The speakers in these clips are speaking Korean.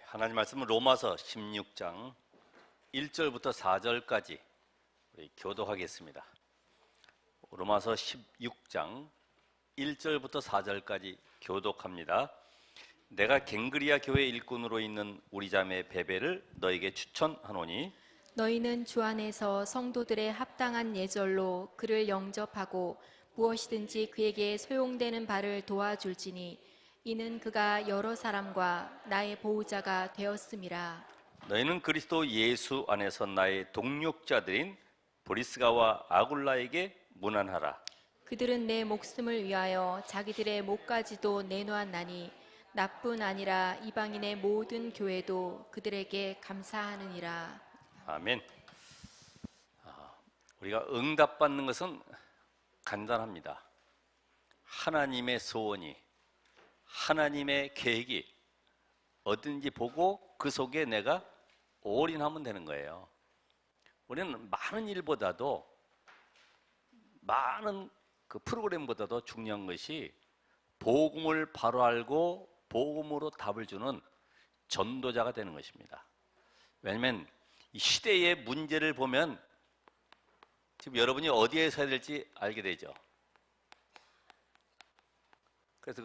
하나님 말씀은 로마서 16장 1절부터 4절까지 우리 교도하겠습니다. 로마서 16장 1절부터 4절까지 교독합니다. 내가 갱그리아 교회 일꾼으로 있는 우리 자매 베베를 너에게 추천하노니 너희는 주 안에서 성도들의 합당한 예절로 그를 영접하고 무엇이든지 그에게 소용되는 바를 도와줄지니 이는 그가 여러 사람과 나의 보호자가 되었음이라. 너희는 그리스도 예수 안에서 나의 동력자들인 브리스가와 아굴라에게 문안하라. 그들은 내 목숨을 위하여 자기들의 목까지도 내놓았나니 나뿐 아니라 이방인의 모든 교회도 그들에게 감사하느니라. 아멘. 우리가 응답받는 것은 간단합니다. 하나님의 소원이, 하나님의 계획이 어딘지 보고 그 속에 내가 올인하면 되는 거예요. 우리는 많은 일보다도, 많은 그 프로그램보다도 중요한 것이 복음을 바로 알고 복음으로 답을 주는 전도자가 되는 것입니다. 왜냐하면 이 시대의 문제를 보면 지금 여러분이 어디에 서야 될지 알게 되죠. 그래서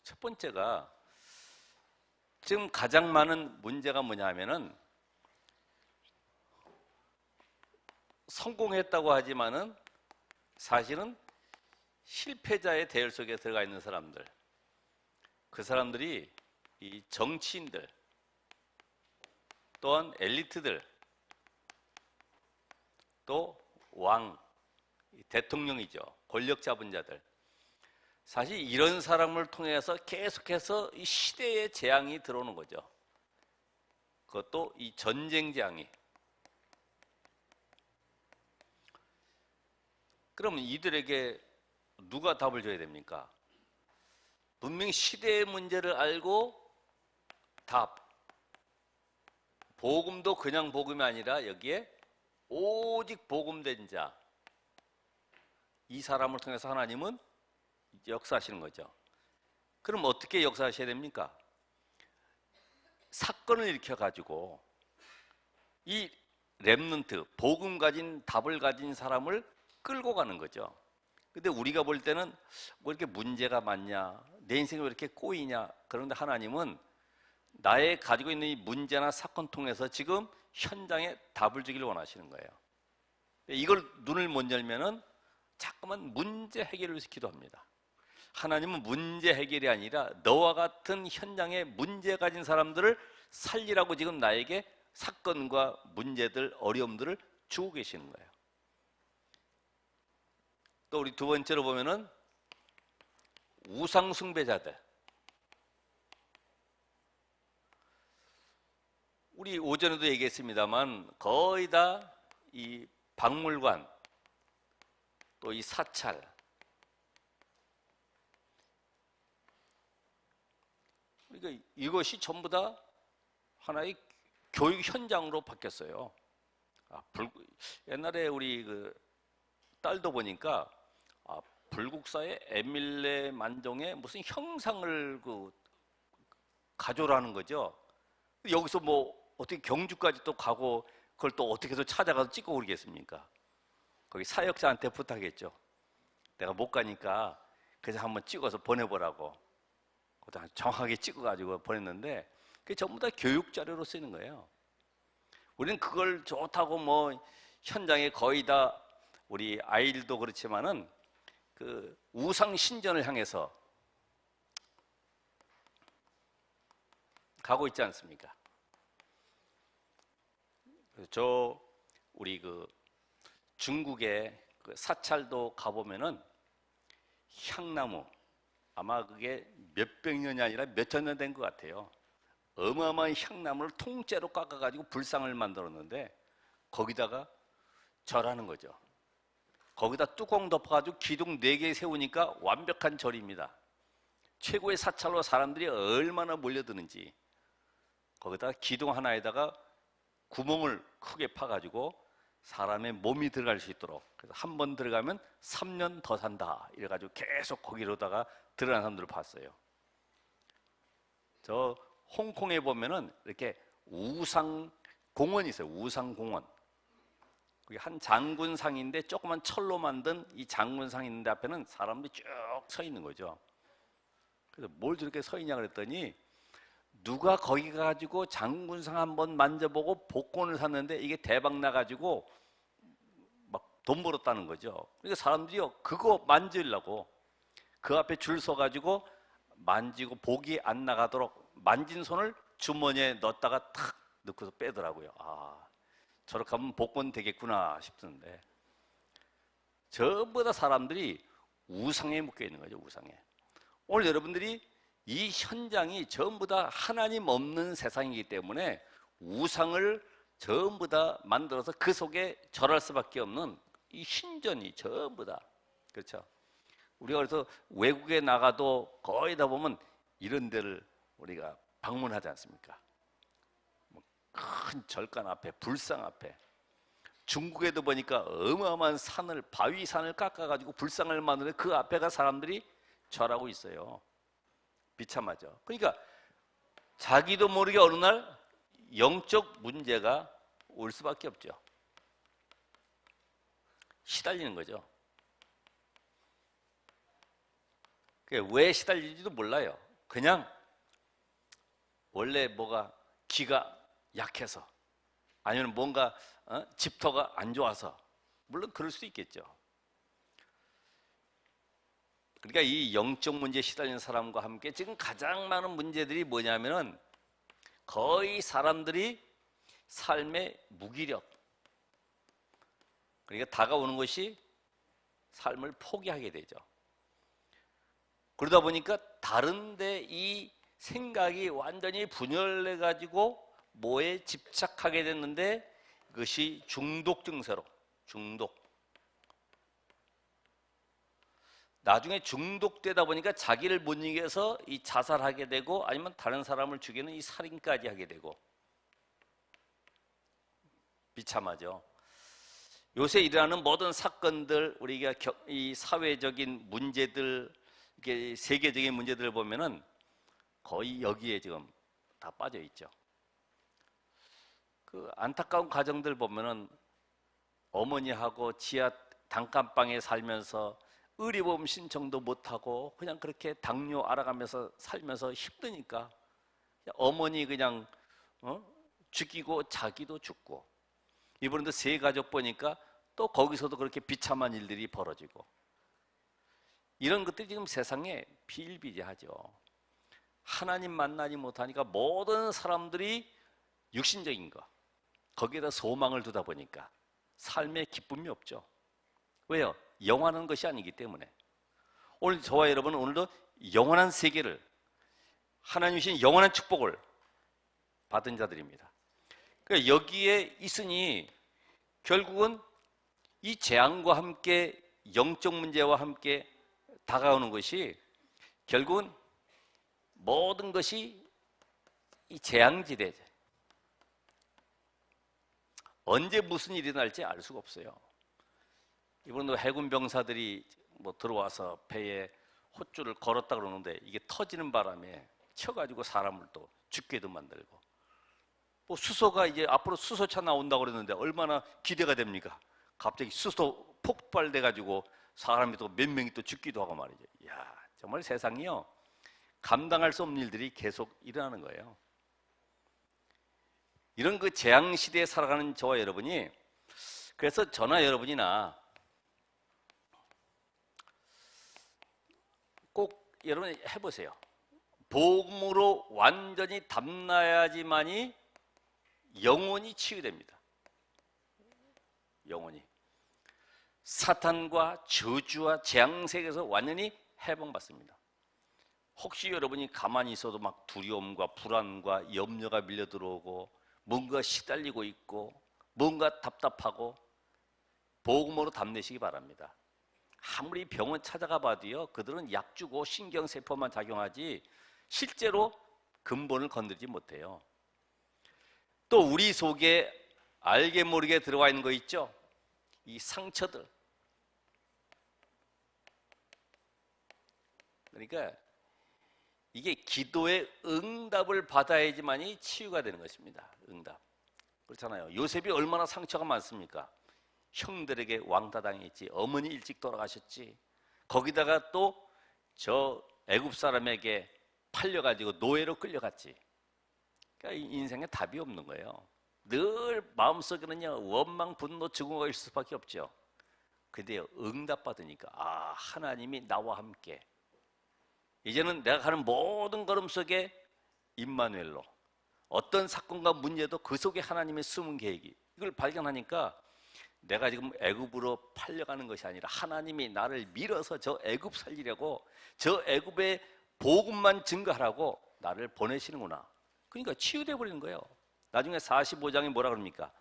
첫 번째가 지금 가장 많은 문제가 뭐냐 하면은 성공했다고 하지만은 사실은 실패자의 대열 속에 들어가 있는 사람들, 그 사람들이 이 정치인들 또한 엘리트들 또 왕, 대통령이죠. 권력 잡은 자들. 사실 이런 사람을 통해서 계속해서 이 시대의 재앙이 들어오는 거죠. 그것도 이 전쟁 재앙이. 그러면 이들에게 누가 답을 줘야 됩니까? 분명히 시대의 문제를 알고 답. 복음도 그냥 복음이 아니라 여기에 오직 복음된 자. 이 사람을 통해서 하나님은 역사하시는 거죠. 그럼 어떻게 역사하셔야 됩니까? 사건을 일으켜가지고 이 렘넌트, 복음 가진 답을 가진 사람을 끌고 가는 거죠. 근데 우리가 볼 때는 뭐 이렇게 문제가 많냐, 내 인생이 왜 이렇게 꼬이냐. 그런데 하나님은 나의 가지고 있는 이 문제나 사건 통해서 지금 현장에 답을 주기를 원하시는 거예요. 이걸 눈을 못 열면은 자꾸만 문제 해결을 위해서 기도합니다. 하나님은 문제 해결이 아니라 너와 같은 현장에 문제 가진 사람들을 살리라고 지금 나에게 사건과 문제들, 어려움들을 주고 계시는 거예요. 또 우리 두 번째로 보면은 우상 숭배자들. 우리 오전에도 얘기했습니다만 거의 다 이 박물관 또 이 사찰 그러니까 이것이 전부 다 하나의 교육 현장으로 바뀌었어요. 옛날에 우리 그 딸도 보니까 불국사의 에밀레 만종의 무슨 형상을 가져라는 거죠. 여기서 뭐 어떻게 경주까지 또 가고 그걸 또 어떻게 해서 찾아가서 찍고 오겠습니까? 거기 사역자한테 부탁했죠. 내가 못 가니까 그래서 한번 찍어서 보내보라고. 정확하게 찍어가지고 보냈는데 그게 전부 다 교육 자료로 쓰이는 거예요. 우리는 그걸 좋다고 뭐 현장에 거의 다 우리 아이들도 그렇지만은 그 우상 신전을 향해서 가고 있지 않습니까? 우리 그 중국의 그 사찰도 가보면은 향나무 아마 그게 몇백 년이 아니라 몇천 년 된 것 같아요. 어마어마한 향나무를 통째로 깎아가지고 불상을 만들었는데 거기다가 절하는 거죠. 거기다 뚜껑 덮어가지고 기둥 4개 세우니까 완벽한 절입니다. 최고의 사찰로 사람들이 얼마나 몰려드는지 거기다가 기둥 하나에다가 구멍을 크게 파가지고 사람의 몸이 들어갈 수 있도록 그래서 한 번 들어가면 3년 더 산다 이래가지고 계속 거기로다가 들어가는 사람들을 봤어요. 저 홍콩에 보면은 이렇게 우상 공원이 있어요. 우상 공원. 그게 한 장군상인데 조그만 철로 만든 이 장군상 있는데 앞에는 사람들이 쭉 서 있는 거죠. 그래서 뭘 저렇게 서 있냐 그랬더니 누가 거기 가지고 장군상 한번 만져보고 복권을 샀는데 이게 대박 나가지고 막 돈 벌었다는 거죠. 그러니까 사람들이요 그거 만지려고 그 앞에 줄 서가지고 만지고 복이 안 나가도록 만진 손을 주머니에 넣었다가 탁 넣고서 빼더라고요. 아, 저렇게 하면 복권 되겠구나 싶던데 전부 다 사람들이 우상에 묶여 있는 거죠. 우상에. 오늘 여러분들이 이 현장이 전부 다 하나님 없는 세상이기 때문에 우상을 전부 다 만들어서 그 속에 절할 수밖에 없는 이 신전이 전부 다 그렇죠. 우리가 그래서 외국에 나가도 거의 다 보면 이런 데를 우리가 방문하지 않습니까? 큰 절간 앞에 불상 앞에 중국에도 보니까 어마어마한 산을 바위산을 깎아가지고 불상을 만드는데 그 앞에가 사람들이 절하고 있어요. 비참하죠. 그러니까 자기도 모르게 어느 날 영적 문제가 올 수밖에 없죠. 시달리는 거죠. 왜 시달리는지도 몰라요. 그냥 원래 뭐가 기가 약해서 아니면 뭔가 집터가 안 좋아서 물론 그럴 수도 있겠죠. 그러니까 이 영적 문제에 시달리는 사람과 함께 지금 가장 많은 문제들이 뭐냐면은 거의 사람들이 삶의 무기력 그러니까 다가오는 것이 삶을 포기하게 되죠. 그러다 보니까 다른데 이 생각이 완전히 분열해 가지고 뭐에 집착하게 됐는데 그것이 중독 증세로 중독 나중에 중독되다 보니까 자기를 못 이겨서 이 자살하게 되고 아니면 다른 사람을 죽이는 이 살인까지 하게 되고 비참하죠. 요새 일어나는 모든 사건들 우리가 이 사회적인 문제들 이게 세계적인 문제들을 보면은 거의 여기에 지금 다 빠져 있죠. 그 안타까운 가정들 보면은 어머니하고 지하 단칸방에 살면서 의료보험 신청도 못하고 그냥 그렇게 당뇨 알아가면서 살면서 힘드니까 어머니 그냥 죽이고 자기도 죽고 이번에도 세 가족 보니까 또 거기서도 그렇게 비참한 일들이 벌어지고 이런 것들이 지금 세상에 비일비재하죠. 하나님 만나지 못하니까 모든 사람들이 육신적인 거 거기에다 소망을 두다 보니까 삶에 기쁨이 없죠. 왜요? 영원한 것이 아니기 때문에. 오늘 저와 여러분은 오늘도 영원한 세계를 하나님 주신 영원한 축복을 받은 자들입니다. 그러니까 여기에 있으니 결국은 이 재앙과 함께 영적 문제와 함께 다가오는 것이 결국은 모든 것이 이 재앙지대 언제 무슨 일이 날지 알 수가 없어요. 이번에도 해군 병사들이 뭐 들어와서 배에 호줄을 걸었다 그러는데 이게 터지는 바람에 쳐가지고 사람을 또 죽게도 만들고 뭐 수소가 이제 앞으로 수소차 나온다고 그랬는데 얼마나 기대가 됩니까? 갑자기 수소 폭발돼가지고 사람이 또 몇 명이 또 죽기도 하고 말이죠. 이야, 정말 세상이요 감당할 수 없는 일들이 계속 일어나는 거예요. 이런 그 재앙 시대에 살아가는 저와 여러분이 그래서 저나 여러분이나 꼭 여러분 해보세요. 복음으로 완전히 담나야지만이 영원히 치유됩니다. 영원히 사탄과 저주와 재앙 세계에서 완전히 해방받습니다. 혹시 여러분이 가만히 있어도 막 두려움과 불안과 염려가 밀려 들어오고 뭔가 시달리고 있고 뭔가 답답하고 복음으로 담내시기 바랍니다. 아무리 병원 찾아가 봐도요 그들은 약 주고 신경세포만 작용하지 실제로 근본을 건드리지 못해요. 또 우리 속에 알게 모르게 들어와 있는 거 있죠? 이 상처들. 그러니까 이게 기도의 응답을 받아야지만이 치유가 되는 것입니다. 응답. 그렇잖아요. 요셉이 얼마나 상처가 많습니까? 형들에게 왕따당했지. 어머니 일찍 돌아가셨지. 거기다가 또 저 애굽 사람에게 팔려가지고 노예로 끌려갔지. 그러니까 인생에 답이 없는 거예요. 늘 마음속에는요 원망, 분노, 증오가 있을 수밖에 없죠. 근데 응답받으니까 아, 하나님이 나와 함께, 이제는 내가 가는 모든 걸음 속에 임마누엘로, 어떤 사건과 문제도 그 속에 하나님의 숨은 계획이, 이걸 발견하니까 내가 지금 애굽으로 팔려가는 것이 아니라 하나님이 나를 밀어서 저 애굽 살리려고, 저 애굽의 복음만 증거하라고 나를 보내시는구나. 그러니까 치유돼 버리는 거예요. 나중에 45장에 뭐라 그럽니까?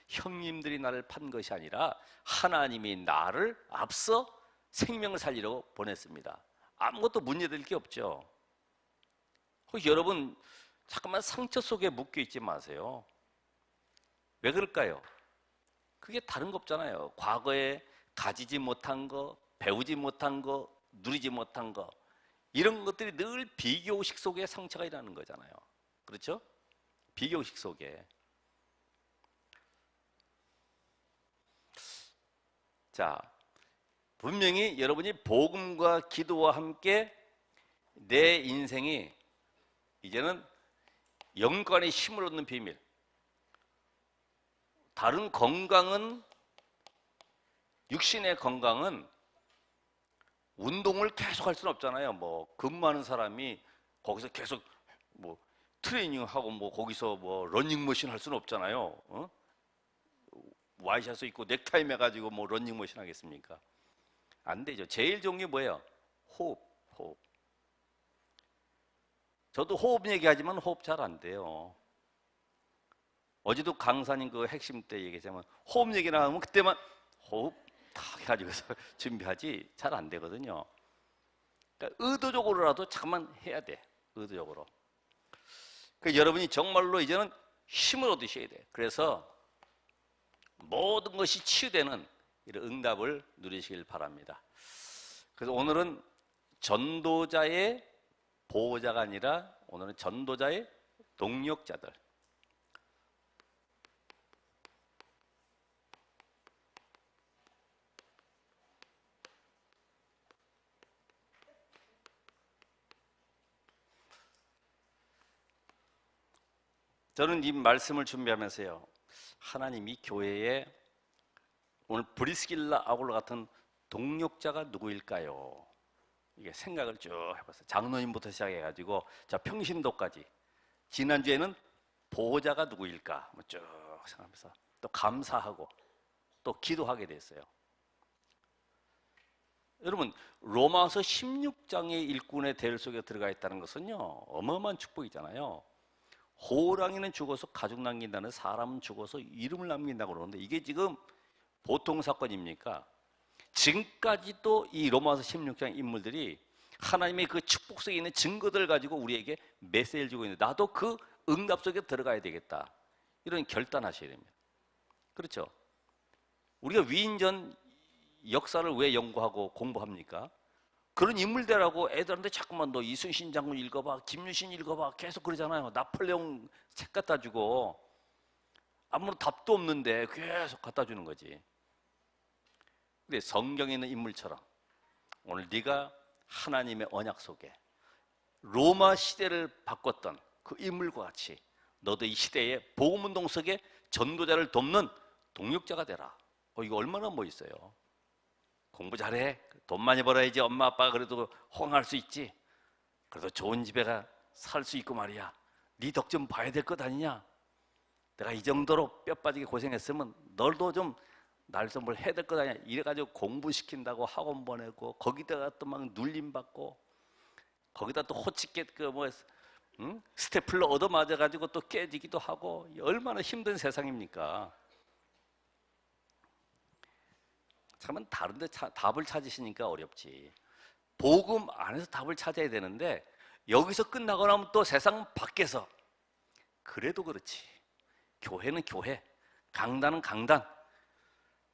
형님들이 나를 판 것이 아니라 하나님이 나를 앞서 생명을 살리려고 보냈습니다. 아무것도 문제될 게 없죠. 혹시 여러분 잠깐만 상처 속에 묶여 있지 마세요. 왜 그럴까요? 그게 다른 거 없잖아요. 과거에 가지지 못한 거, 배우지 못한 거, 누리지 못한 거, 이런 것들이 늘 비교의식 속에 상처가 일어나는 거잖아요. 그렇죠? 비교의식 속에. 자, 분명히 여러분이 복음과 기도와 함께 내 인생이 이제는 영광의 힘을 얻는 비밀. 다른 건강은, 육신의 건강은 운동을 계속 할 수는 없잖아요. 뭐 근무하는 사람이 거기서 계속 뭐 트레이닝하고 뭐 거기서 뭐 러닝머신 할 수는 없잖아요. 어? 와이셔츠 입고 넥타이 매가지고 뭐 러닝머신 하겠습니까? 안 되죠. 제일 좋은 게 뭐예요? 호흡, 호흡. 저도 호흡 얘기하지만 호흡 잘 안 돼요. 어제도 강사님 그 핵심 때 얘기했지만 호흡 얘기 나오면 그때만 호흡 탁 해가지고서 준비하지 잘 안 되거든요. 그러니까 의도적으로라도 잠깐만 해야 돼. 의도적으로. 그러니까 여러분이 정말로 이제는 힘을 얻으셔야 돼. 그래서 모든 것이 치유되는 이런 응답을 누리시길 바랍니다. 그래서 오늘은 전도자의 보호자가 아니라 오늘은 전도자의 동력자들. 저는 이 말씀을 준비하면서요, 하나님이 교회에 오늘 브리스길라 아굴라 같은 동력자가 누구일까요? 이게 생각을 쭉 해봤어요. 장로님부터 시작해가지고 자 평신도까지. 지난주에는 보호자가 누구일까 쭉 생각하면서 또 감사하고 또 기도하게 됐어요. 여러분 로마서 16장의 일꾼의 대열 속에 들어가 있다는 것은요 어마어마한 축복이잖아요. 호랑이는 죽어서 가죽 남긴다는, 사람은 죽어서 이름을 남긴다고 그러는데 이게 지금 보통 사건입니까? 지금까지도 이 로마서 16장 인물들이 하나님의 그 축복 속에 있는 증거들을 가지고 우리에게 메시지를 주고 있는데 나도 그 응답 속에 들어가야 되겠다, 이런 결단하셔야 됩니다. 그렇죠? 우리가 위인전 역사를 왜 연구하고 공부합니까? 그런 인물들하고 애들한테 자꾸만 너 이순신 장군 읽어봐, 김유신 읽어봐 계속 그러잖아요. 나폴레옹 책 갖다 주고 아무런 답도 없는데 계속 갖다 주는 거지. 근데 성경에 있는 인물처럼 오늘 네가 하나님의 언약 속에 로마 시대를 바꿨던 그 인물과 같이 너도 이 시대의 복음운동 속에 전도자를 돕는 동력자가 되라. 이거 얼마나 멋있어요. 공부 잘해. 돈 많이 벌어야지 엄마 아빠가 그래도 호응할 수 있지. 그래도 좋은 집에 가 살 수 있고 말이야. 네 덕 좀 봐야 될 것 아니냐. 내가 이 정도로 뼈 빠지게 고생했으면 너도 좀 날 좀 뭘 해야 될 것 아니야. 이래가지고 공부시킨다고 학원 보내고 거기다가 또 막 눌림받고 거기다 또 호치켓 스테플러 얻어맞아가지고 또 깨지기도 하고 얼마나 힘든 세상입니까. 잠깐만 다른 데 답을 찾으시니까 어렵지. 복음 안에서 답을 찾아야 되는데 여기서 끝나고 나면 또 세상 밖에서, 그래도 그렇지. 교회는 교회, 강단은 강단.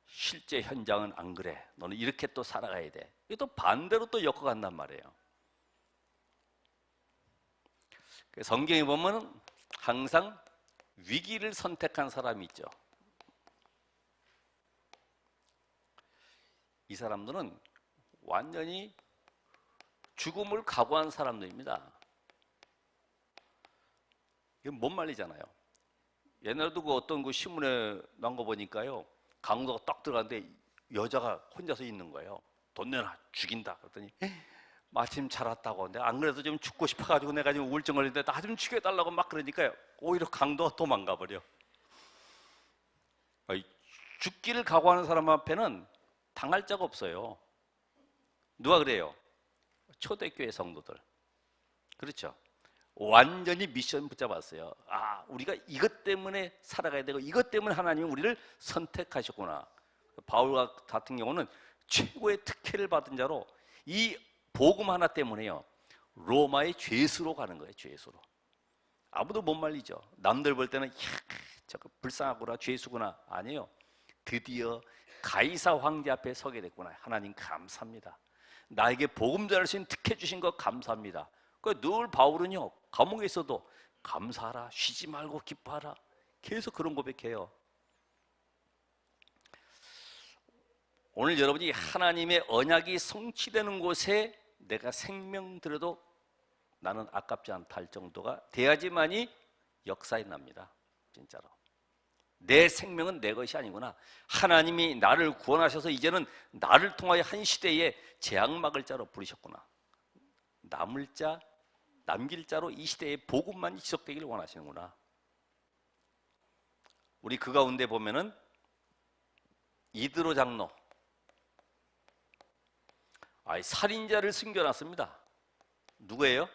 실제 현장은 안 그래. 너는 이렇게 또 살아가야 돼. 이게 또 반대로 또 엮어간단 말이에요. 성경에 보면 항상 위기를 선택한 사람이 있죠. 이 사람들은 완전히 죽음을 각오한 사람들입니다. 이건 못 말리잖아요. 옛날에도 그 어떤 그 신문에 난 거 보니까요, 강도가 딱 들어갔는데 여자가 혼자서 있는 거예요. 돈 내놔 죽인다 그랬더니 마침 잘 왔다고. 근데 안 그래도 좀 죽고 싶어가지고 내가 지금 우울증 걸리는데 나 좀 죽여달라고 막 그러니까요, 오히려 강도가 도망가 버려. 죽기를 각오하는 사람 앞에는 당할 자가 없어요. 누가 그래요? 초대교회 성도들. 그렇죠. 완전히 미션 붙잡았어요. 아, 우리가 이것 때문에 살아가야 되고 이것 때문에 하나님이 우리를 선택하셨구나. 바울 같은 경우는 최고의 특혜를 받은 자로 이 복음 하나 때문에요, 로마의 죄수로 가는 거예요. 죄수로. 아무도 못 말리죠. 남들 볼 때는 저거 불쌍하구나, 죄수구나. 아니에요. 드디어 가이사 황제 앞에 서게 됐구나. 하나님 감사합니다. 나에게 복음 전할 수 있는 특혜 주신 거 감사합니다. 늘 바울은요, 감옥에 있어도 감사하라, 쉬지 말고 기뻐하라, 계속 그런 고백해요. 오늘 여러분이 하나님의 언약이 성취되는 곳에 내가 생명 들여도 나는 아깝지 않다 할 정도가 돼야지만이 역사에 납니다. 진짜로 내 생명은 내 것이 아니구나, 하나님이 나를 구원하셔서 이제는 나를 통하여 한 시대에 재앙 막을 자로 부르셨구나, 남을 자 남길 자로 이 시대에 복음만 지속되기를 원하시는구나. 우리 그 가운데 보면은 이드로 장로, 살인자를 숨겨놨습니다. 누구예요?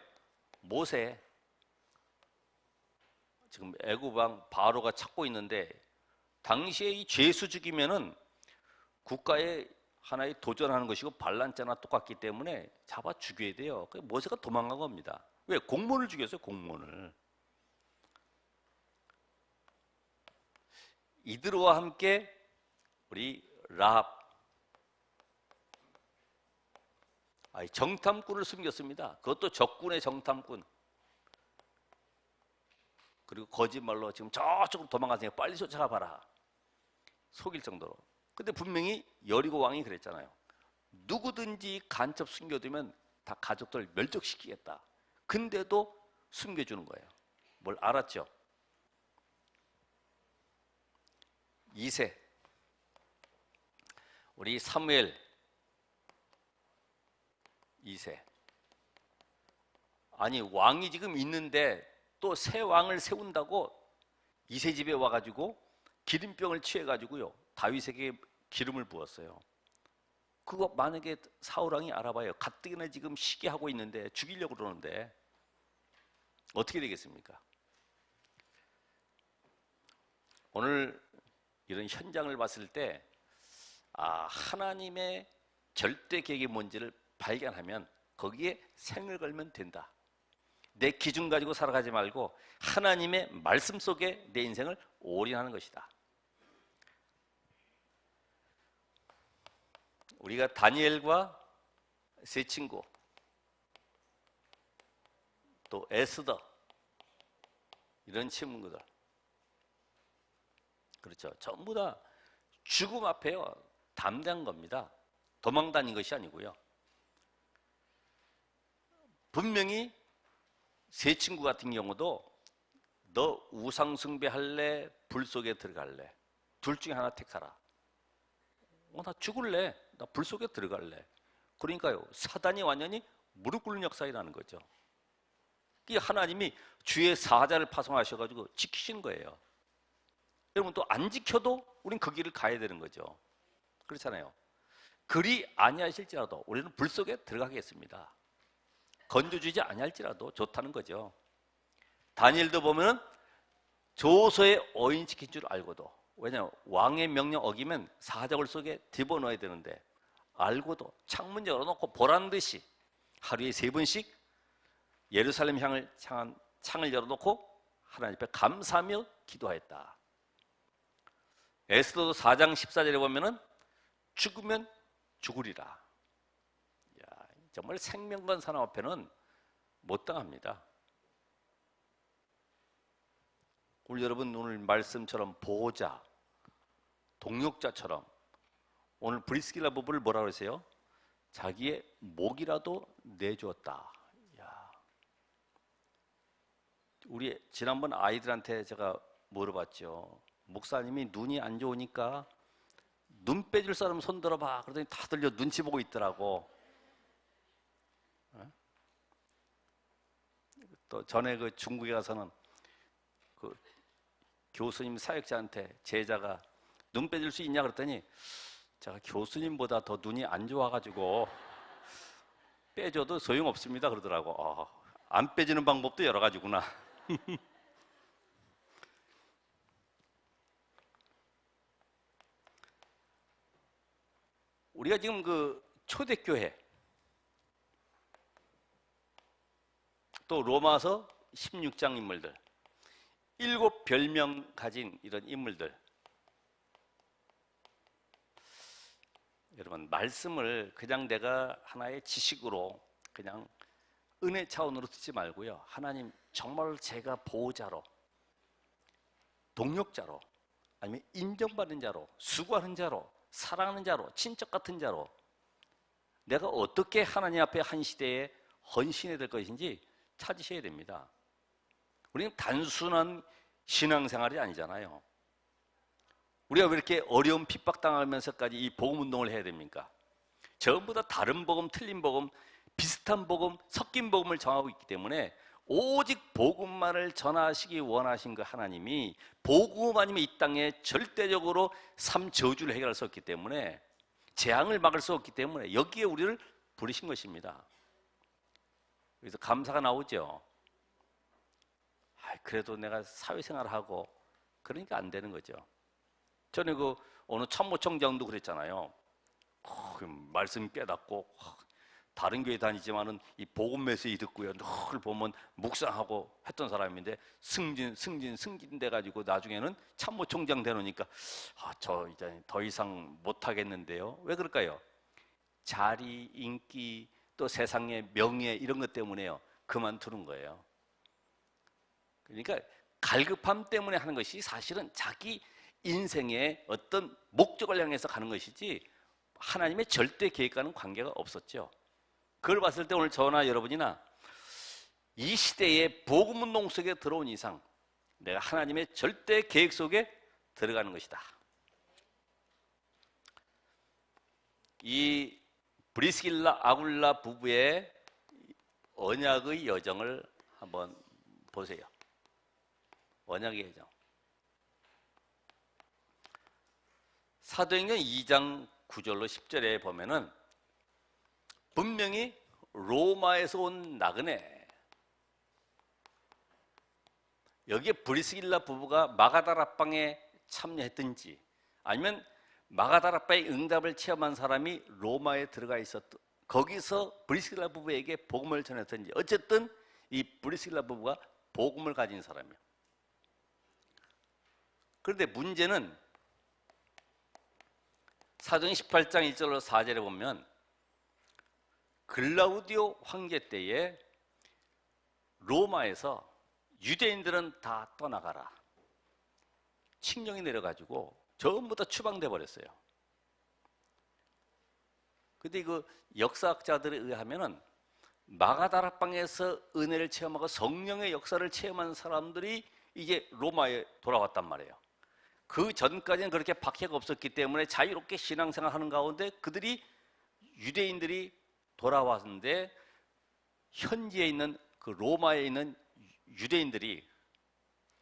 모세. 지금 애굽 왕 바로가 찾고 있는데, 당시에 이 죄수 죽이면은 국가에 하나의 도전하는 것이고 반란죄나 똑같기 때문에 잡아 죽여야 돼요. 그래서 모세가 도망간 겁니다. 왜? 공무원을 죽였어요. 공무원을. 이드로와 함께 우리 라합, 정탐꾼을 숨겼습니다. 그것도 적군의 정탐꾼. 그리고 거짓말로 지금 저쪽으로 도망가세요, 빨리 쫓아가봐라, 속일 정도로. 근데 분명히 여리고 왕이 그랬잖아요. 누구든지 간첩 숨겨두면 다 가족들 멸족시키겠다. 근데도 숨겨주는 거예요. 뭘 알았죠? 2세 우리 사무엘 2세. 아니, 왕이 지금 있는데 또 새 왕을 세운다고 2세 집에 와가지고 기름병을 취해가지고요, 다윗에게 기름을 부었어요. 그거 만약에 사울왕이 알아봐요, 가뜩이나 지금 시기하고 있는데 죽이려고 그러는데 어떻게 되겠습니까? 오늘 이런 현장을 봤을 때, 하나님의 절대 계획이 뭔지를 발견하면 거기에 생을 걸면 된다. 내 기준 가지고 살아가지 말고 하나님의 말씀 속에 내 인생을 올인하는 것이다. 우리가 다니엘과 세 친구, 또 에스더, 이런 친구들, 그렇죠, 전부 다 죽음 앞에요 담대한 겁니다. 도망 다닌 것이 아니고요. 분명히 세 친구 같은 경우도 너 우상 숭배할래, 불 속에 들어갈래, 둘 중에 하나 택하라. 나 죽을래, 나 불 속에 들어갈래. 그러니까요, 사단이 완전히 무릎 꿇는 역사라는 거죠. 이 하나님이 주의 사자를 파송하셔가지고 지키신 거예요. 여러분, 또 안 지켜도 우린 그 길을 가야 되는 거죠. 그렇잖아요. 그리 아니하실지라도 우리는 불 속에 들어가겠습니다. 건져주지 아니할지라도 좋다는 거죠. 다니엘도 보면은 조서에 어인 지킨 줄 알고도, 왜냐하면 왕의 명령 어기면 사자굴 속에 집어넣어야 되는데 알고도 창문 열어놓고 보란 듯이 하루에 3번씩 예루살렘 향을 향한 창을 열어놓고 하나님 앞에 감사하며 기도하였다. 에스더도 4장 14절에 보면은 죽으면 죽으리라. 정말 생명 건 사람 앞에는 못 당합니다. 우리 여러분 오늘 말씀처럼 보호자, 동역자처럼 오늘 브리스길라 부부를 뭐라 그러세요? 자기의 목이라도 내주었다. 야. 우리 지난번 아이들한테 제가 물어봤죠. 목사님이 눈이 안 좋으니까 눈 빼줄 사람 손 들어봐. 그러더니 다들 눈치 보고 있더라고. 또 전에 그 중국에 가서는 그 교수님 사역자한테 제자가 눈 빼줄 수 있냐 그랬더니 제가 교수님보다 더 눈이 안 좋아가지고 빼줘도 소용없습니다 그러더라고. 안 빼지는 방법도 여러 가지구나. 우리가 지금 그 초대교회 또 로마서 16장 인물들 7 별명 가진 이런 인물들, 여러분 말씀을 그냥 내가 하나의 지식으로 그냥 은혜 차원으로 듣지 말고요, 하나님 정말 제가 보호자로, 동역자로, 아니면 인정받는 자로, 수고하는 자로, 사랑하는 자로, 친척 같은 자로 내가 어떻게 하나님 앞에 한 시대에 헌신해야 될 것인지 찾으셔야 됩니다. 우리는 단순한 신앙생활이 아니잖아요. 우리가 왜 이렇게 어려운 핍박당하면서까지 이 복음운동을 해야 됩니까? 전부 다 다른 복음, 틀린 복음, 비슷한 복음, 섞인 복음을 정하고 있기 때문에 오직 복음만을 전하시기 원하신 그 하나님이 복음 아니면 이 땅에 절대적으로 삶 저주를 해결할 수 없기 때문에, 재앙을 막을 수 없기 때문에 여기에 우리를 부르신 것입니다. 그래서 감사가 나오죠. 그래도 내가 사회생활을 하고 그러니까 안 되는 거죠. 전에 그 어느 참모총장도 그랬잖아요. 말씀 깨닫고 다른 교회 다니지만은 이 복음 메시지 듣고요 늘 보면 묵상하고 했던 사람인데 승진 돼 가지고 나중에는 참모총장 되놓으니까 저 이제 더 이상 못 하겠는데요. 왜 그럴까요? 자리, 인기, 또 세상의 명예 이런 것 때문에요 그만두는 거예요. 그러니까 갈급함 때문에 하는 것이 사실은 자기 인생의 어떤 목적을 향해서 가는 것이지 하나님의 절대 계획과는 관계가 없었죠. 그걸 봤을 때 오늘 저나 여러분이나 이 시대의 복음운동 속에 들어온 이상 내가 하나님의 절대 계획 속에 들어가는 것이다. 이 브리스길라 아굴라 부부의 언약의 여정을 한번 보세요. 언약의 여정. 사도행전 2장 9절로 10절에 보면은 분명히 로마에서 온 나그네, 여기에 브리스길라 부부가 마가다락방에 참여했든지 아니면 마가다락방의 응답을 체험한 사람이 로마에 들어가 있었던, 거기서 브리스길라 부부에게 복음을 전했든지 어쨌든 이 브리스길라 부부가 복음을 가진 사람이에요. 그런데 문제는 사도행전 18장 1절로 4절에 보면 글라우디오 황제 때에 로마에서 유대인들은 다 떠나가라, 칙령이 내려가지고 전부 다 추방돼 버렸어요. 근데 그 역사학자들에 의하면은 마가다락방에서 은혜를 체험하고 성령의 역사를 체험한 사람들이 이제 로마에 돌아왔단 말이에요. 그 전까지는 그렇게 박해가 없었기 때문에 자유롭게 신앙생활하는 가운데 그들이, 유대인들이 돌아왔는데 현지에 있는 그 로마에 있는 유대인들이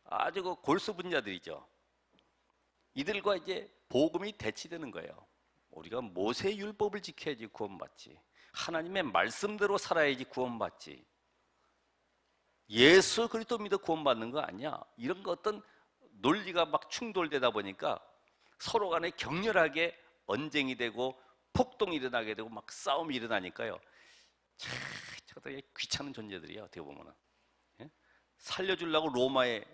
아주 그 골수분자들이죠. 이들과 이제 복음이 대치되는 거예요. 우리가 모세 율법을 지켜야지 구원받지, 하나님의 말씀대로 살아야지 구원받지, 예수 그리스도 믿어 구원받는 거 아니야, 이런 거 어떤 논리가 막 충돌되다 보니까 서로 간에 격렬하게 언쟁이 되고 폭동이 일어나게 되고 막 싸움이 일어나니까요. 저것들이 귀찮은 존재들이에요. 어떻게 보면은 살려주려고 로마에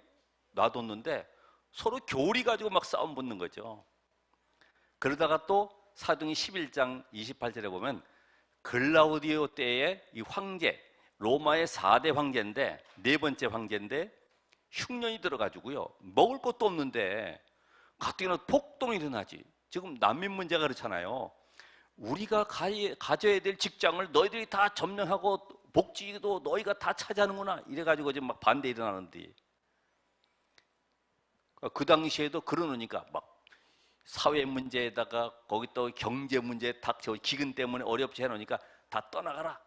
놔뒀는데 서로 교리 가지고 막 싸움 붙는 거죠. 그러다가 또 사도행전 11장 28절에 보면 글라우디오 때의 이 황제, 로마의 4대 황제인데 네 번째 황제인데 흉년이 들어가지고요. 먹을 것도 없는데 가뜩이나 폭동이 일어나지. 지금 난민 문제가 그렇잖아요. 우리가 가져야 될 직장을 너희들이 다 점령하고 복지도 너희가 다 차지하는구나. 이래가지고 지금 막 반대 일어나는데, 그 당시에도 그러니까 막 사회 문제에다가 거기 또 경제 문제 닥쳐 기근 때문에 어렵지 해놓으니까 다 떠나가라.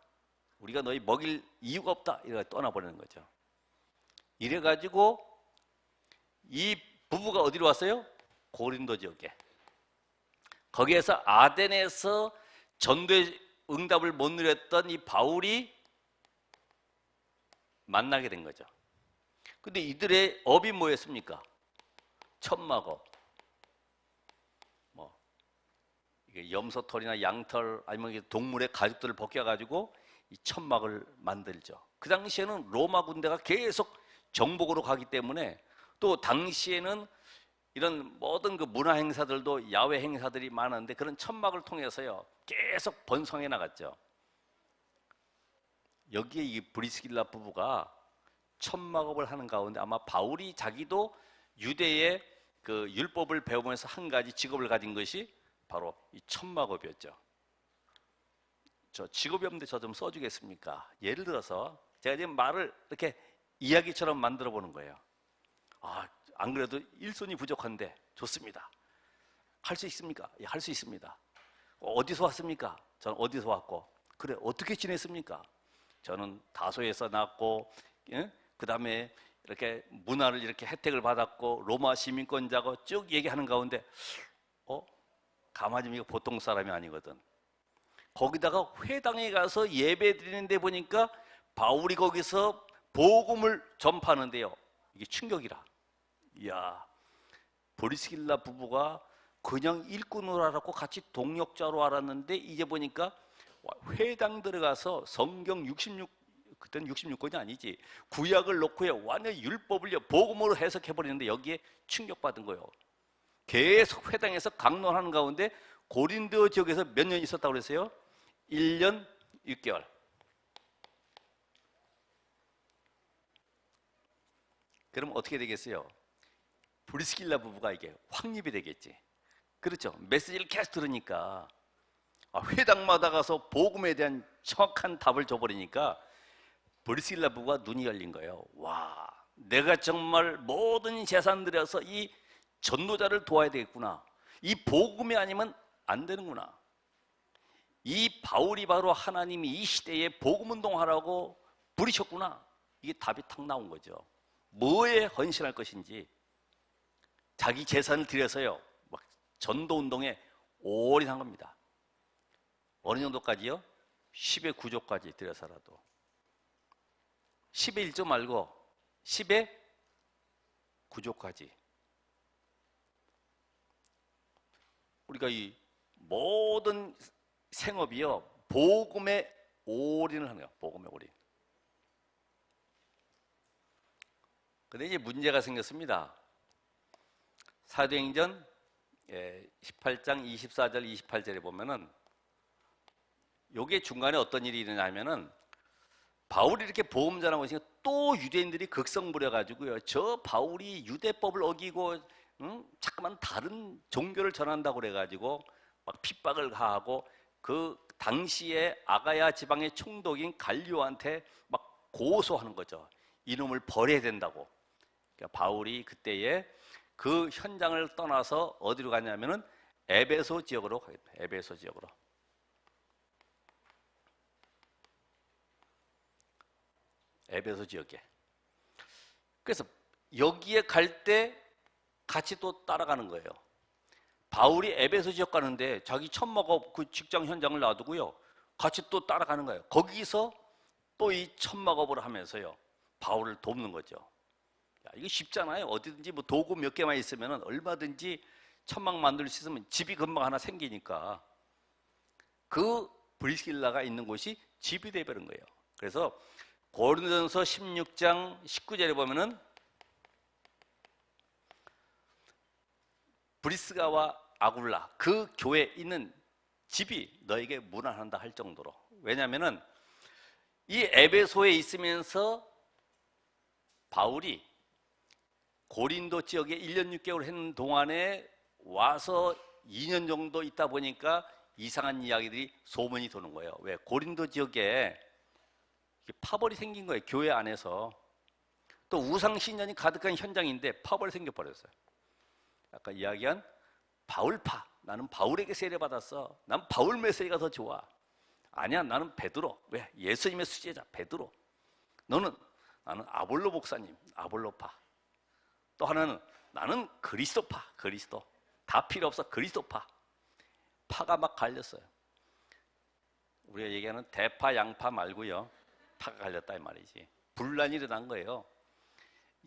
우리가 너희 먹일 이유가 없다. 이래가 떠나버리는 거죠. 이래가지고 이 부부가 어디로 왔어요? 고린도 지역에. 거기에서 아덴에서 전도의 응답을 못 누렸던 이 바울이 만나게 된 거죠. 근데 이들의 업이 뭐였습니까? 천막업. 뭐 이게 염소털이나 양털 아니면 동물의 가죽들을 벗겨가지고 이 천막을 만들죠. 그 당시에는 로마 군대가 계속 정복으로 가기 때문에, 또 당시에는 이런 모든 그 문화 행사들도 야외 행사들이 많았는데 그런 천막을 통해서요 계속 번성해 나갔죠. 여기에 이 브리스길라 부부가 천막업을 하는 가운데 아마 바울이 자기도 유대의 그 율법을 배우면서 한 가지 직업을 가진 것이 바로 이 천막업이었죠. 저 직업이 없는데 저 좀 써주겠습니까? 예를 들어서 제가 지금 말을 이렇게 이야기처럼 만들어 보는 거예요. 안 그래도 일손이 부족한데 좋습니다. 할 수 있습니까? 예, 할 수 있습니다. 어디서 왔습니까? 저는 어디서 왔고. 그래, 어떻게 지냈습니까? 저는 다소에서 났고, 예? 그 다음에 이렇게 문화를 이렇게 혜택을 받았고 로마 시민권자고 쭉 얘기하는 가운데 가만히 보니까 보통 사람이 아니거든. 거기다가 회당에 가서 예배 드리는데 보니까 바울이 거기서 복음을 전파하는데요. 이게 충격이라. 이야, 브리스길라 부부가 그냥 일꾼으로 알았고 같이 동역자로 알았는데 이제 보니까 회당 들어가서 성경 66, 그때는 66권이 아니지, 구약을 놓고요 완전 율법을 복음으로 해석해버리는데 여기에 충격받은 거예요. 계속 회당에서 강론하는 가운데 고린도 지역에서 몇 년 있었다고 그랬어요? 1년 6개월. 그럼 어떻게 되겠어요? 브리스길라 부부가 이게 확립이 되겠지. 그렇죠. 메시지를 계속 들으니까 회당마다 가서 복음에 대한 정확한 답을 줘버리니까 브리스길라 부부가 눈이 열린 거예요. 와, 내가 정말 모든 재산 들여서 이 전도자를 도와야 되겠구나. 이 복음이 아니면 안 되는구나. 이 바울이 바로 하나님이 이 시대에 복음 운동하라고 부르셨구나. 이게 답이 탁 나온 거죠. 뭐에 헌신할 것인지 자기 재산을 들여서요 막 전도 운동에 올인한 겁니다. 어느 정도까지요? 10의 9조까지 들여서라도. 10의 1조 말고 10의 9조까지. 우리가 이 모든 생업이요 복음에 올인을 하는 거예요. 복음에 올인. 근데 이제 문제가 생겼습니다. 사도행전 18장 24절 28절에 보면은 요게 중간에 어떤 일이 일어나면은 바울이 이렇게 복음 전하고 있으니까 또 유대인들이 극성 부려가지고요 저 바울이 유대법을 어기고 자꾸만 다른 종교를 전한다고 그래가지고 막 핍박을 가하고 그 당시에 아가야 지방의 총독인 갈리오한테 막 고소하는 거죠. 이놈을 버려야 된다고. 그러니까 바울이 그때에 그 현장을 떠나서 어디로 가냐면은 에베소 지역으로 가겠다. 에베소 지역으로. 에베소 지역에. 그래서 여기에 갈 때 같이 또 따라가는 거예요. 바울이 에베소 지역 가는데 자기 천막업 그 직장 현장을 놔두고요 같이 또 따라가는 거예요. 거기서 또 이 천막업을 하면서요 바울을 돕는 거죠. 야, 이거 쉽잖아요. 어디든지 뭐 도구 몇 개만 있으면 얼마든지 천막 만들 수 있으면 집이 금방 하나 생기니까 그 브리스길라가 있는 곳이 집이 되어버린 거예요. 그래서 고린도전서 16장 19절에 보면은 브리스가와 아굴라 그 교회에 있는 집이 너에게 문안한다 할 정도로. 왜냐하면은 이 에베소에 있으면서 바울이 고린도 지역에 1년 6개월 했는 동안에 와서 2년 정도 있다 보니까 이상한 이야기들이 소문이 도는 거예요. 왜? 고린도 지역에 파벌이 생긴 거예요. 교회 안에서. 또 우상신전이 가득한 현장인데 파벌이 생겨버렸어요. 아까 이야기한 바울파. 나는 바울에게 세례받았어. 난 바울 메시지가 더 좋아. 아니야, 나는 베드로. 왜? 예수님의 수제자 베드로. 나는 아볼로 목사님, 아볼로파. 또 하나는 나는 그리스도파, 그리스도. 다 필요 없어, 그리스도파. 파가 막 갈렸어요. 우리가 얘기하는 대파, 양파 말고요. 파가 갈렸다 이 말이지. 분란이 일어난 거예요.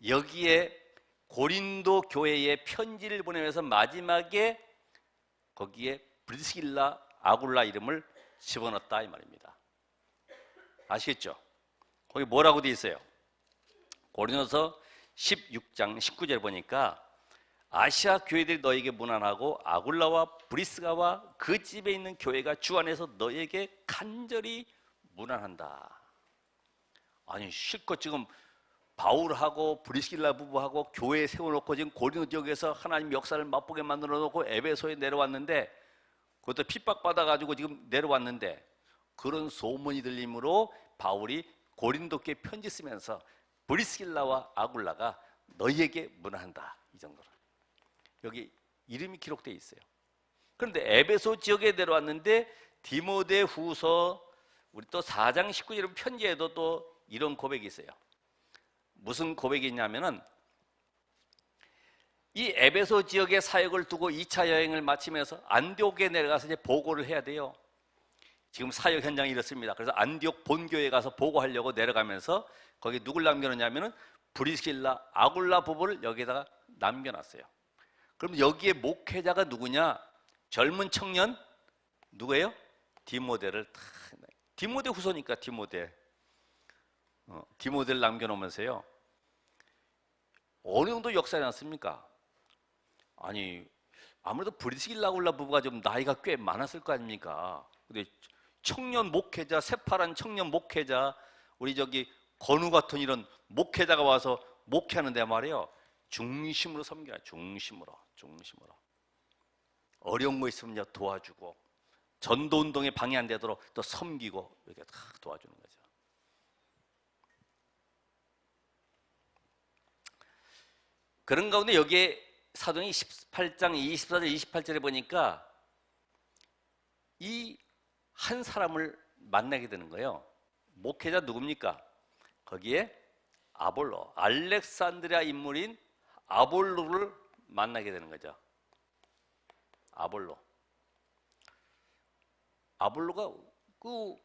여기에 고린도 교회에 편지를 보내면서 마지막에 거기에 브리스길라, 아굴라 이름을 집어넣었다 이 말입니다. 아시겠죠? 거기 뭐라고 돼 있어요? 고린도서 16장 19절 보니까 아시아 교회들이 너에게 문안하고 아굴라와 브리스가와 그 집에 있는 교회가 주 안에서 너에게 간절히 문안한다. 아니 실컷 지금 바울하고 브리스길라 부부하고 교회 세워놓고 지금 고린도 지역에서 하나님 역사를 맛보게 만들어 놓고 에베소에 내려왔는데 그것도 핍박받아가지고 지금 내려왔는데 그런 소문이 들림으로 바울이 고린도 교회 편지 쓰면서 브리스길라와 아굴라가 너희에게 문안한다 이 정도로 여기 이름이 기록되어 있어요. 그런데 에베소 지역에 내려왔는데 디모데 후서 우리 또 4장 19절 편지에도 또 이런 고백이 있어요. 무슨 고백이 있냐면은 이 에베소 지역의 사역을 두고 2차 여행을 마치면서 안디옥에 내려가서 이제 보고를 해야 돼요. 지금 사역 현장이 이렇습니다. 그래서 안디옥 본교에 가서 보고하려고 내려가면서 거기 누굴 남겨놓냐면은 브리스길라, 아굴라 부부를 여기다가 남겨놨어요. 그럼 여기에 목회자가 누구냐? 젊은 청년 누구예요? 디모데를 디모데 후서니까 디모데를 남겨놓으면서요. 어느 정도 역사에 났습니까? 아니 아무래도 브리스길라 아굴라 부부가 좀 나이가 꽤 많았을 거 아닙니까? 근데 청년 목회자, 새파란 청년 목회자, 우리 저기 건우 같은 이런 목회자가 와서 목회하는데 말이에요. 중심으로 섬겨요. 중심으로. 어려운 거 있으면 도와주고 전도운동에 방해 안 되도록 또 섬기고 이렇게 다 도와주는 거죠. 그런 가운데 여기에 사도행전 18장 24절 28절에 보니까 이 한 사람을 만나게 되는 거예요. 목회자 누굽니까? 거기에 아볼로, 알렉산드리아 인물인 아볼로를 만나게 되는 거죠. 아볼로가 그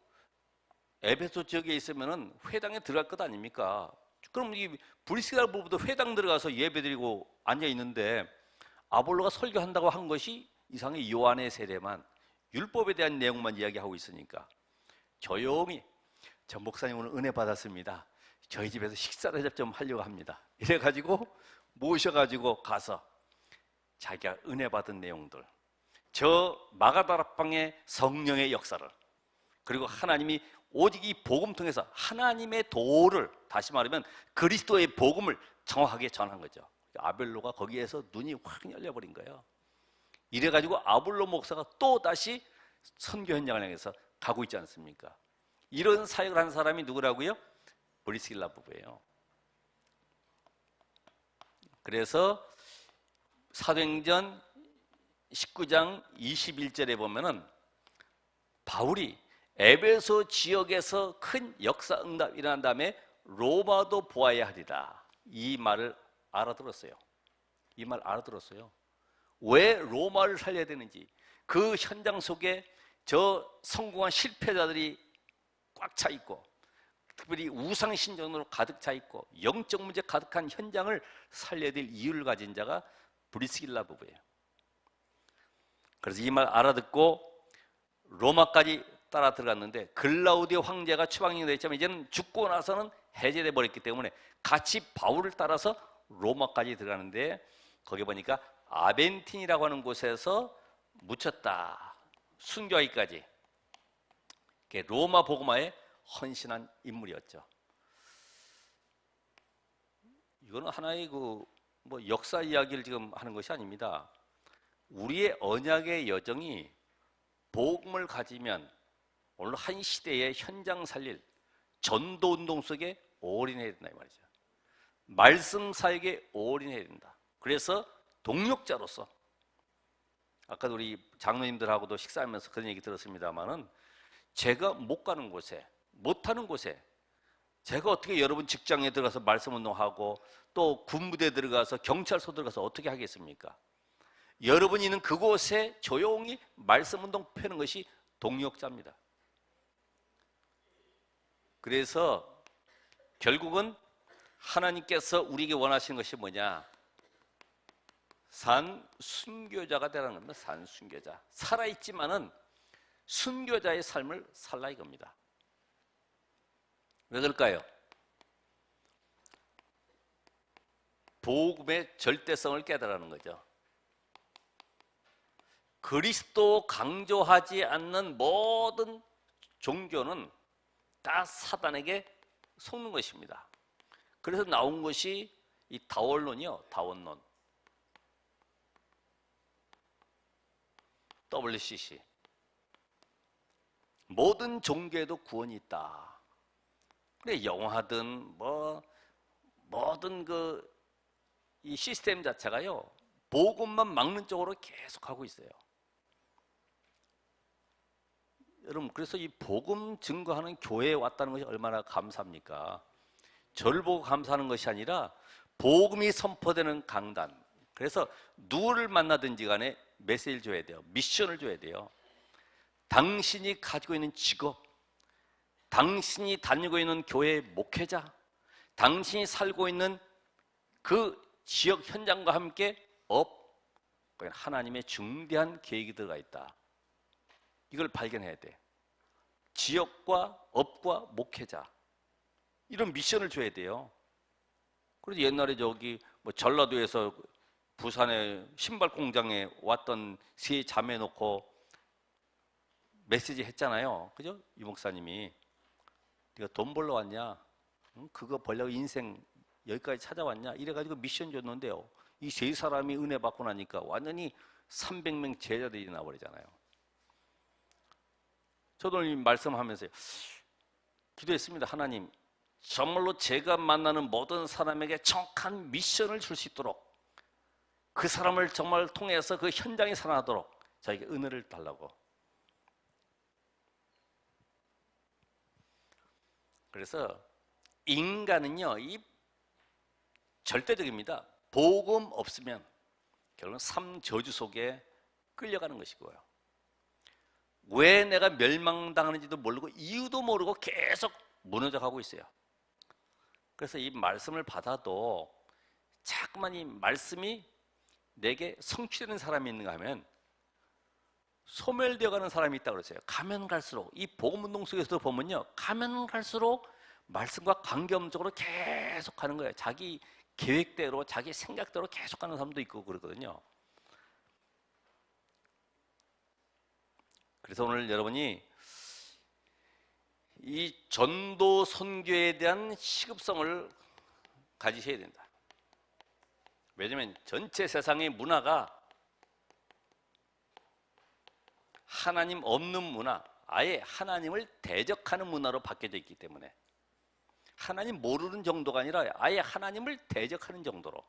에베소 지역에 있으면은 회당에 들어갈 것 아닙니까? 그럼 이 브리스길라 부부도 회당 들어가서 예배드리고 앉아 있는데 아볼로가 설교한다고 한 것이 이상하게 요한의 세례만 율법에 대한 내용만 이야기하고 있으니까 조용히 저 목사님 오늘 은혜 받았습니다. 저희 집에서 식사를 좀 하려고 합니다. 이래가지고 모셔가지고 가서 자기가 은혜 받은 내용들, 저 마가다락방의 성령의 역사를, 그리고 하나님이 오직 이 복음 통해서 하나님의 도를, 다시 말하면 그리스도의 복음을 정확하게 전한 거죠. 아벨로가 거기에서 눈이 확 열려버린 거예요. 이래가지고 아볼로 목사가 또 다시 선교 현장을 향해서 가고 있지 않습니까? 이런 사역을 한 사람이 누구라고요? 브리스길라 부부예요. 그래서 사도행전 19장 21절에 보면은 바울이 에베소 지역에서 큰 역사 응답이 일어난 다음에 로마도 보아야 하리라, 이 말을 알아들었어요. 이 말 알아들었어요. 왜 로마를 살려야 되는지, 그 현장 속에 저 성공한 실패자들이 꽉 차 있고 특별히 우상신전으로 가득 차 있고 영적 문제 가득한 현장을 살려야 될 이유를 가진 자가 브리스길라 부부예요. 그래서 이 말 알아듣고 로마까지 따라 들어갔는데 글라우디오 황제가 추방이 됐지만 이제는 죽고 나서는 해제돼 버렸기 때문에 같이 바울을 따라서 로마까지 들어가는데 거기 보니까 아벤틴이라고 하는 곳에서 묻혔다. 순교하기까지. 로마 복음화에 헌신한 인물이었죠. 이거는 하나의 그 뭐 역사 이야기를 지금 하는 것이 아닙니다. 우리의 언약의 여정이 복음을 가지면 오늘 한 시대의 현장 살릴 전도 운동 속에 올인해야 된다 이 말이죠. 말씀 사역에 올인해야 된다. 그래서 동력자로서 아까도 우리 장로님들하고도 식사하면서 그런 얘기 들었습니다만은 제가 못 가는 곳에 못하는 곳에 제가 어떻게 여러분 직장에 들어가서 말씀 운동하고 또 군부대 들어가서 경찰서 들어가서 어떻게 하겠습니까? 여러분이 있는 그곳에 조용히 말씀 운동 펴는 것이 동력자입니다. 그래서 결국은 하나님께서 우리에게 원하시는 것이 뭐냐? 산 순교자가 되라는 겁니다. 산 순교자. 살아있지만은 순교자의 삶을 살라 이겁니다. 왜 그럴까요? 복음의 절대성을 깨달아는 거죠. 그리스도 강조하지 않는 모든 종교는 다 사단에게 속는 것입니다. 그래서 나온 것이 이 다원론이요. 다원론. WCC. 모든 종교에도 구원이 있다. 그래 영화든 뭐 모든 이 시스템 자체가요. 복음만 막는 쪽으로 계속 하고 있어요. 여러분 그래서 이 복음 증거하는 교회에 왔다는 것이 얼마나 감사합니까? 저를 보고 감사하는 것이 아니라 복음이 선포되는 강단. 그래서 누구를 만나든지 간에 메시지를 줘야 돼요. 미션을 줘야 돼요. 당신이 가지고 있는 직업, 당신이 다니고 있는 교회의 목회자, 당신이 살고 있는 그 지역 현장과 함께 하나님의 중대한 계획이 들어가 있다. 이걸 발견해야 돼. 지역과 업과 목회자 이런 미션을 줘야 돼요. 그래서 옛날에 뭐 전라도에서 부산의 신발 공장에 왔던 세 자매 놓고 메시지 했잖아요. 그죠? 유 목사님이 네가 돈 벌러 왔냐? 응? 그거 벌려고 인생 여기까지 찾아왔냐? 이래가지고 미션 줬는데요. 이 세 사람이 은혜 받고 나니까 완전히 300명 제자들이 나버리잖아요. 저도 오늘 말씀하면서 기도했습니다. 하나님, 정말로 제가 만나는 모든 사람에게 정확한 미션을 줄 수 있도록 그 사람을 정말 통해서 그 현장이 살아나도록 저에게 은혜를 달라고. 그래서 인간은요, 이 절대적입니다. 복음 없으면 결국은 삶 저주 속에 끌려가는 것이고요. 왜 내가 멸망당하는지도 모르고 이유도 모르고 계속 무너져가고 있어요. 그래서 이 말씀을 받아도 자꾸만 이 말씀이 내게 성취되는 사람이 있는가 하면 소멸되어가는 사람이 있다고 그랬어요. 가면 갈수록 이 복음운동 속에서도 보면요, 가면 갈수록 말씀과 관계없적으로 계속 가는 거예요. 자기 계획대로 자기 생각대로 계속 가는 사람도 있고 그러거든요. 그래서 오늘 여러분이 이 전도 선교에 대한 시급성을 가지셔야 된다. 왜냐하면 전체 세상의 문화가 하나님 없는 문화, 아예 하나님을 대적하는 문화로 바뀌어져 있기 때문에 하나님 모르는 정도가 아니라 아예 하나님을 대적하는 정도로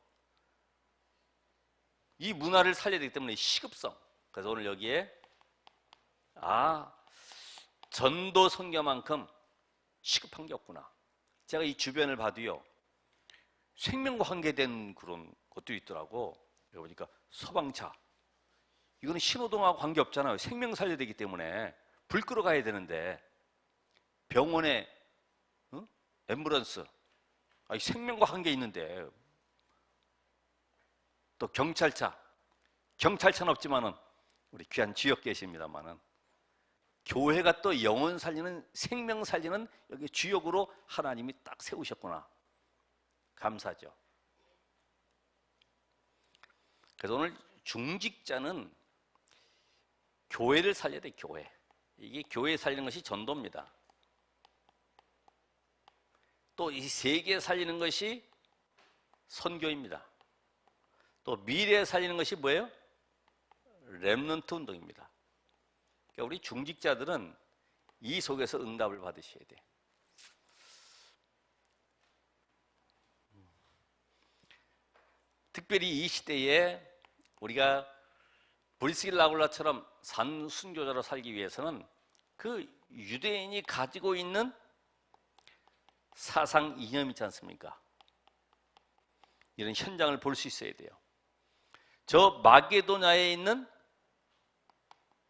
이 문화를 살려야 되기 때문에 시급성. 그래서 오늘 여기에 전도 선교만큼 시급한 게 없구나. 제가 이 주변을 봐도요, 생명과 관계된 그런 것도 있더라고. 여기 보니까 소방차, 이거는 신호등하고 관계없잖아요. 생명 살려야 되기 때문에 불 끄러 가야 되는데, 병원에 앰뷸런스, 생명과 관계 있는데, 또 경찰차는 없지만은 우리 귀한 주역 계십니다만은 교회가 또 영혼 살리는, 생명 살리는 여기 주역으로 하나님이 딱 세우셨구나. 감사죠. 그래서 오늘 중직자는 교회를 살려야 돼. 교회. 이게 교회 살리는 것이 전도입니다. 또 이 세계 살리는 것이 선교입니다. 또 미래에 살리는 것이 뭐예요? 렘넌트 운동입니다. 그러니까 우리 중직자들은 이 속에서 응답을 받으셔야 돼요. 특별히 이 시대에 우리가 브리스길라굴라처럼 산 순교자로 살기 위해서는 그 유대인이 가지고 있는 사상 이념 있지 않습니까? 이런 현장을 볼 수 있어야 돼요. 저 마게도냐에 있는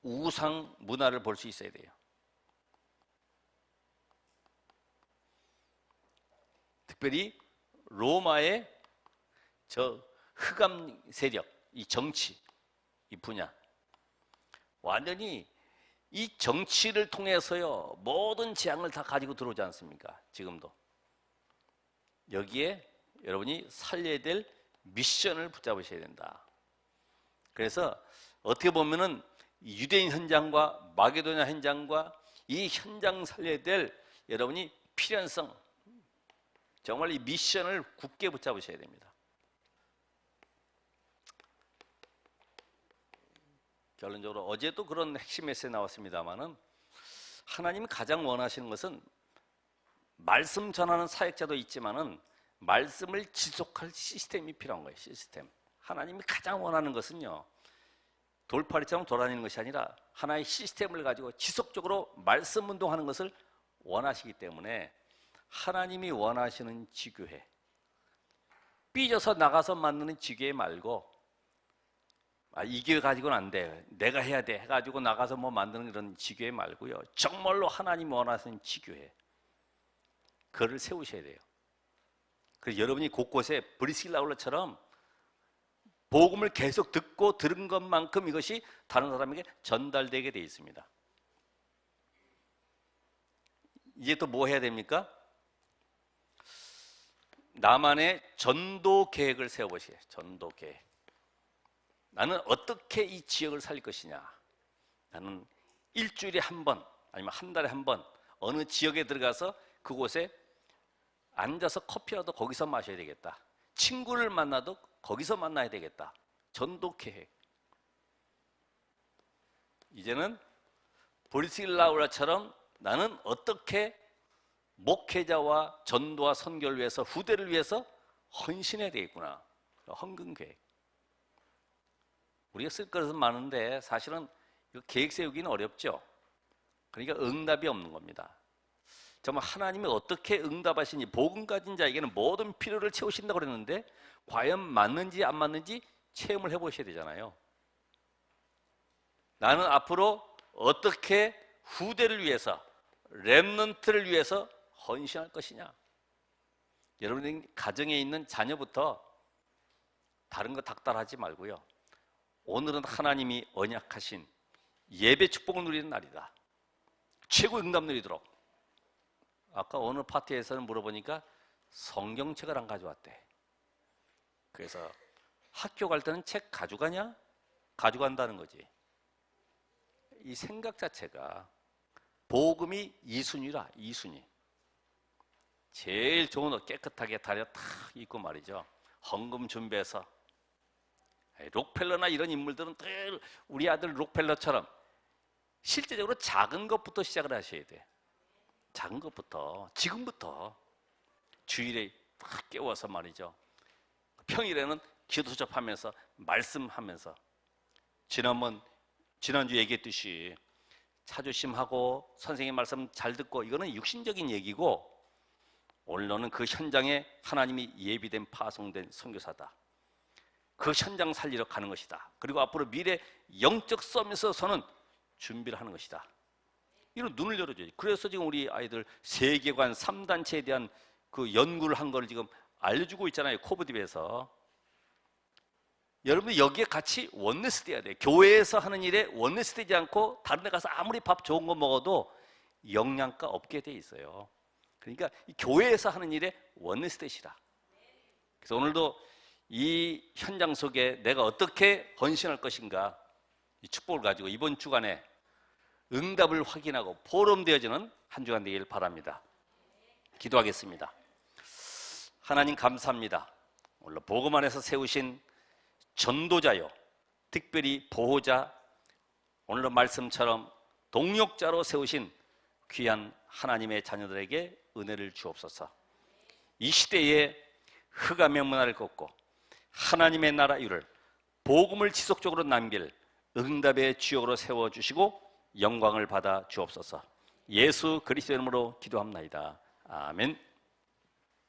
우상 문화를 볼 수 있어야 돼요. 특별히 로마의 저 흑암 세력, 이 정치, 이 분야, 완전히 이 정치를 통해서요 모든 재앙을 다 가지고 들어오지 않습니까? 지금도 여기에 여러분이 살려야 될 미션을 붙잡으셔야 된다. 그래서 어떻게 보면은 유대인 현장과 마게도냐 현장과 이 현장 살려야 될 여러분이 필연성, 정말 이 미션을 굳게 붙잡으셔야 됩니다. 결론적으로 어제도 그런 핵심 메시지 나왔습니다만은 하나님이 가장 원하시는 것은 말씀 전하는 사역자도 있지만은 말씀을 지속할 시스템이 필요한 거예요. 시스템. 하나님이 가장 원하는 것은요 돌팔이처럼 돌아다니는 것이 아니라 하나의 시스템을 가지고 지속적으로 말씀 운동하는 것을 원하시기 때문에 하나님이 원하시는 지교회, 삐져서 나가서 만드는 지교회 말고 이 교회 가지고는 안 돼, 내가 해야 돼 해가지고 나가서 뭐 만드는 이런 지교회 말고요 정말로 하나님 원하시는 지교회, 그를 세우셔야 돼요. 그래서 여러분이 곳곳에 브리스길라굴라처럼 복음을 계속 듣고 들은 것만큼 이것이 다른 사람에게 전달되게 되어 있습니다. 이제 또 뭐 해야 됩니까? 나만의 전도 계획을 세워보시게요. 전도 계획. 나는 어떻게 이 지역을 살릴 것이냐. 나는 일주일에 한 번 아니면 한 달에 한 번 어느 지역에 들어가서 그곳에 앉아서 커피라도 거기서 마셔야 되겠다. 친구를 만나도 거기서 만나야 되겠다. 전도 계획. 이제는 브리스길라굴라처럼 나는 어떻게 목회자와 전도와 선교를 위해서 후대를 위해서 헌신해야 되겠구나. 헌금 계획. 우리가 쓸 것은 많은데 사실은 계획 세우기는 어렵죠. 그러니까 응답이 없는 겁니다. 정말 하나님이 어떻게 응답하시니 복음 가진 자에게는 모든 필요를 채우신다고 그랬는데 과연 맞는지 안 맞는지 체험을 해보셔야 되잖아요. 나는 앞으로 어떻게 후대를 위해서 렘넌트를 위해서 헌신할 것이냐. 여러분의 가정에 있는 자녀부터 다른 거 닥달하지 말고요. 오늘은 하나님이 언약하신 예배 축복을 누리는 날이다. 최고 응답 누리도록. 아까 어느 파티에서는 물어보니까 성경책을 안 가져왔대. 그래서 학교 갈 때는 책 가져가냐? 가져간다는 거지. 이 생각 자체가 복음이 2순위라. 2순위. 제일 좋은 옷 깨끗하게 다려 탁 입고 말이죠. 헌금 준비해서. 록펠러나 이런 인물들은 늘 우리 아들 록펠러처럼 실제적으로 작은 것부터 시작을 하셔야 돼. 작은 것부터, 지금부터 주일에 딱 깨워서 말이죠. 평일에는 기도 접하면서 말씀하면서 지난주 얘기했듯이 차조심하고 선생님 말씀 잘 듣고 이거는 육신적인 얘기고 오늘 너는 그 현장에 하나님이 예비된 파송된 선교사다. 그 현장 살리러 가는 것이다. 그리고 앞으로 미래 영적 서밋에서는 준비를 하는 것이다. 이런 눈을 열어줘야지. 그래서 지금 우리 아이들 세계관 3단체에 대한 그 연구를 한 거를 지금 알려주고 있잖아요. 코브딥에서. 여러분들 여기에 같이 원네스 돼야 돼. 교회에서 하는 일에 원네스 되지 않고 다른 데 가서 아무리 밥 좋은 거 먹어도 영양가 없게 돼 있어요. 그러니까 이 교회에서 하는 일에 원네스 되시라. 그래서 오늘도 이 현장 속에 내가 어떻게 헌신할 것인가 이 축복을 가지고 이번 주간에 응답을 확인하고 보름되어지는 한 주간 되길 바랍니다. 기도하겠습니다. 하나님 감사합니다. 오늘 복음 안에서 세우신 전도자요, 특별히 보호자, 오늘 말씀처럼 동력자로 세우신 귀한 하나님의 자녀들에게 은혜를 주옵소서. 이 시대에 흑암의 문화를 걷고 하나님의 나라 이루를 복음을 지속적으로 남길 응답의 주역으로 세워주시고 영광을 받아 주옵소서. 예수 그리스도의 이름으로 기도합나이다. 아멘.